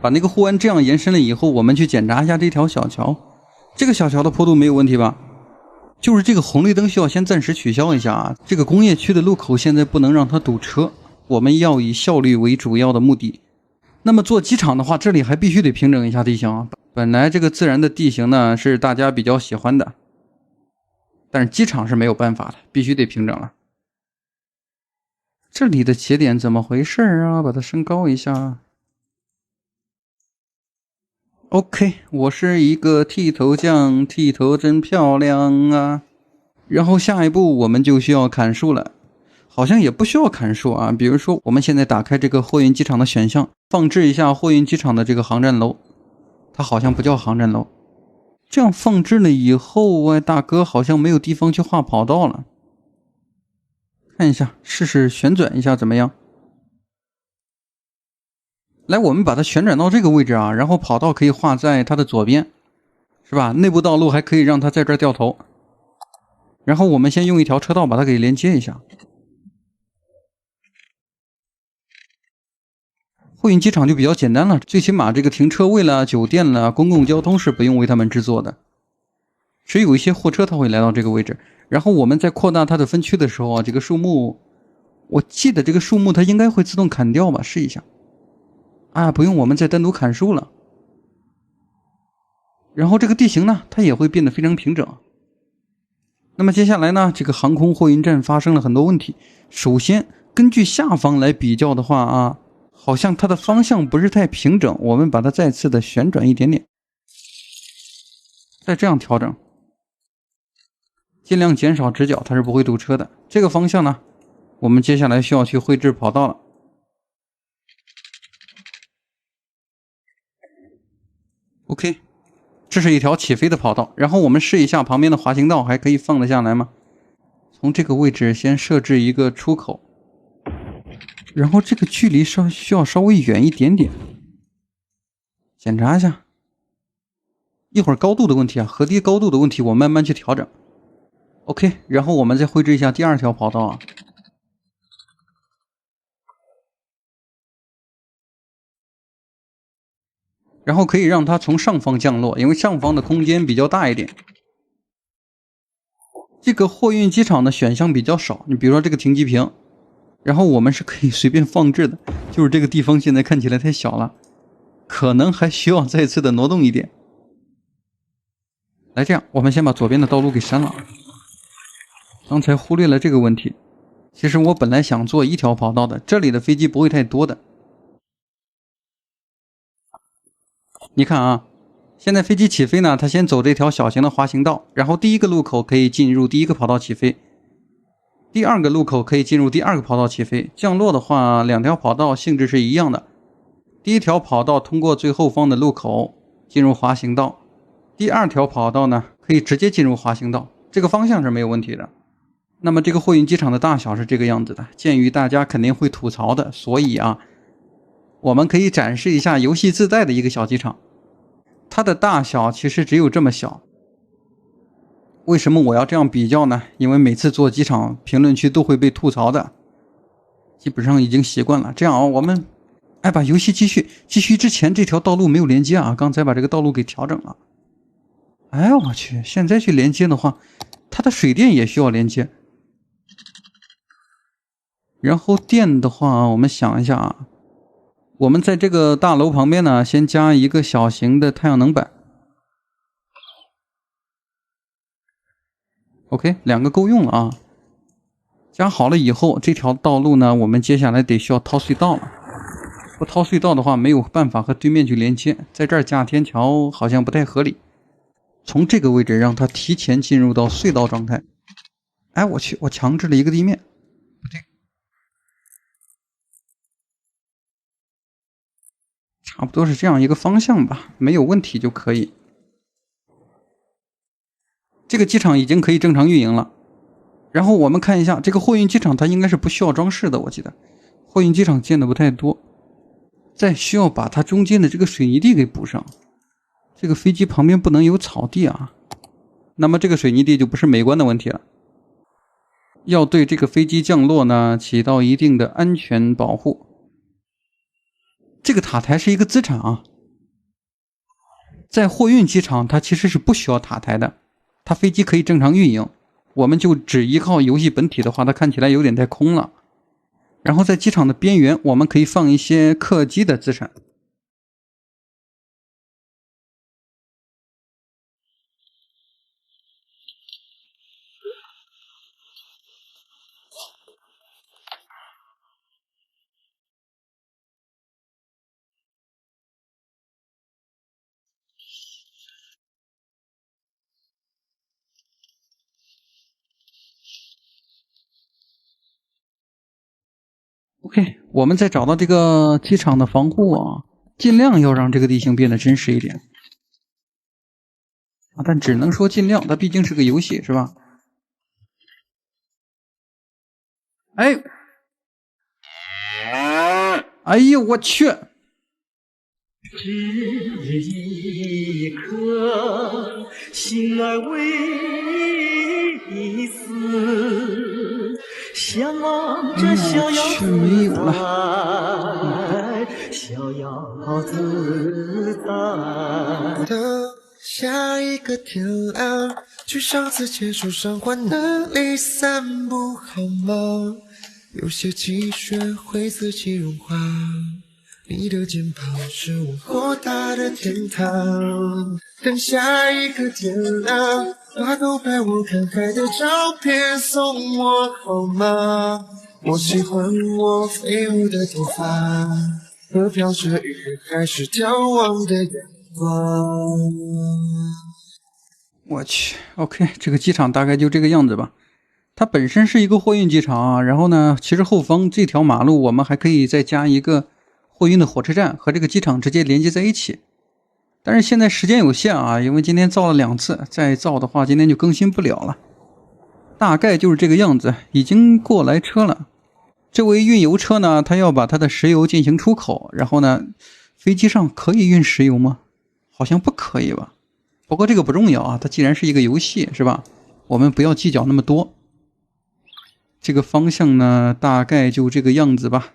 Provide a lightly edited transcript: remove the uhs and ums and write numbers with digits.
把那個護岸這樣延伸了以後，我們去檢查一下這條小橋，這個小橋的坡度沒有問題吧？就是這個紅綠燈需要先暫時取消一下啊。這個工業區的路口現在不能讓它堵車，我們要以效率為主要的目的。那麼做機場的話，這裡還必須得平整一下地形啊。本来這個自然的地形呢是大家比較喜歡的，但是機場是沒有辦法的，必須得平整了。這裡的起點怎麼回事啊？把它升高一下。OK， 我是一個剃頭匠，剃頭真漂亮啊。然後下一步我們就需要砍树了，好像也不需要砍树啊。比如說我们现在打開這個貨運機場的選項，放置一下貨運機場的這個航站樓，它好像不叫航站樓。這樣放置了以後，大哥好像沒有地方去畫跑道了。看一下，試試旋轉一下怎麼樣？來，我們把它旋轉到這個位置啊，然後跑道可以畫在它的左邊，是吧？內部道路還可以讓它在這兒掉頭。然後我們先用一條車道把它給連接一下。貨運機場就比較簡單了，最起碼這個停車位啦、酒店啦、公共交通是不用為他們制作的。只有一些貨車它會來到這個位置。然後我們在擴大它的分區的時候啊，這個樹木，我記得這個樹木它應該會自動砍掉吧？試一下。啊，不用我們再單獨砍樹了。然後這個地形呢，它也會變得非常平整。那麼接下來呢，這個航空貨運站發生了很多問題。首先，根據下方來比較的話啊，好像它的方向不是太平整，我們把它再次的旋轉一點點，再這樣調整，盡量減少直角，它是不會堵車的。這個方向呢，我們接下來需要去繪制跑道了。OK， 這是一條起飛的跑道，然後我們試一下旁邊的滑行道還可以放得下來嗎？從這個位置先設置一個出口，然後這個距離需要稍微遠一點點，檢查一下。一會兒高度的問題啊，河堤高度的問題我慢慢去調整。OK， 然後我們再繪制一下第二條跑道啊。然後可以讓它從上方降落，因為上方的空間比較大一點。這個貨運機場的選項比較少，你比如說這個停機坪，然後我們是可以隨便放置的，就是這個地方現在看起來太小了，可能還需要再次的挪動一點。來，這樣我們先把左邊的道路給刪了，剛才忽略了這個問題。其實我本來想做一條跑道的，這裡的飛機不會太多的。你看啊，現在飛機起飛呢，它先走這條小型的滑行道，然後第一個路口可以進入第一個跑道起飛，第二個路口可以進入第二個跑道起飛。降落的話，兩條跑道性質是一樣的。第一條跑道通過最後方的路口進入滑行道，第二條跑道呢可以直接進入滑行道，這個方向是沒有問題的。那麼這個貨運機場的大小是這個樣子的，鑑於大家肯定會吐槽的，所以啊，我們可以展示一下遊戲自帶的一個小機場，它的大小其實只有這麼小。為什麼我要這樣比較呢？因為每次做機場評論區都會被吐槽的，基本上已經習慣了。這樣啊，我們把遊戲繼續之前這條道路沒有連接啊，剛才把這個道路給調整了。哎，我去，現在去連接的話，它的水電也需要連接。然後電的話，我們想一下啊，我們在這個大樓旁邊呢，先加一個小型的太陽能板。OK， 2個夠用了啊。加好了以後，這條道路呢，我們接下來得需要掏隧道了。不掏隧道的話，沒有辦法和对面去連接。在這兒架天橋好像不太合理。從這個位置讓它提前進入到隧道狀態。哎，我去，我強制了一個地面，不對。差不多是這樣一個方向吧，沒有問題就可以。這個機場已經可以正常運營了。然後我們看一下這個貨運機場，它應該是不需要裝飾的，我記得貨運機場建的不太多。再需要把它中間的這個水泥地給補上。這個飛機旁邊不能有草地啊，那麼這個水泥地就不是美觀的問題了。要對這個飛機降落呢起到一定的安全保護。這個塔台是一個資產啊，在貨運機場，它其實是不需要塔台的，它飞機可以正常運營。我們就只依靠遊戲本體的話，它看起來有點太空了。然後在機場的邊緣，我們可以放一些客機的資產。OK， 我们再找到这个机场的防護啊，盡量要讓這個地形變得真實一點啊，但只能說盡量，它畢竟是個遊戲，是吧？哎，哎呦我去！只一刻，心兒微一絲，向往着逍遙自在，逍遙自在。等下一個天亮，去上次牽手上環那裡散步好嗎？有些積雪會自己融化，你的肩膀是我豁達的天堂。等下一個天亮，把偷拍我看海的照片送我好嗎？我喜歡我飛舞的頭髮和飄着雨還是眺望的陽光。我去 ，OK， 這個機場大概就這個樣子吧。它本身是一個貨運機場啊，然後呢，其實後方這條馬路我們還可以再加一個貨運的火車站，和這個機場直接連接在一起。但是現在時間有限啊，因為今天造了2次，再造的話今天就更新不了了。大概就是這個樣子，已經過來車了。這位運油車呢，它要把它的石油進行出口，然後呢，飛機上可以運石油嗎？好像不可以吧。不過這個不重要啊，它既然是一個遊戲，是吧？我們不要計較那麼多。這個方向呢，大概就這個樣子吧。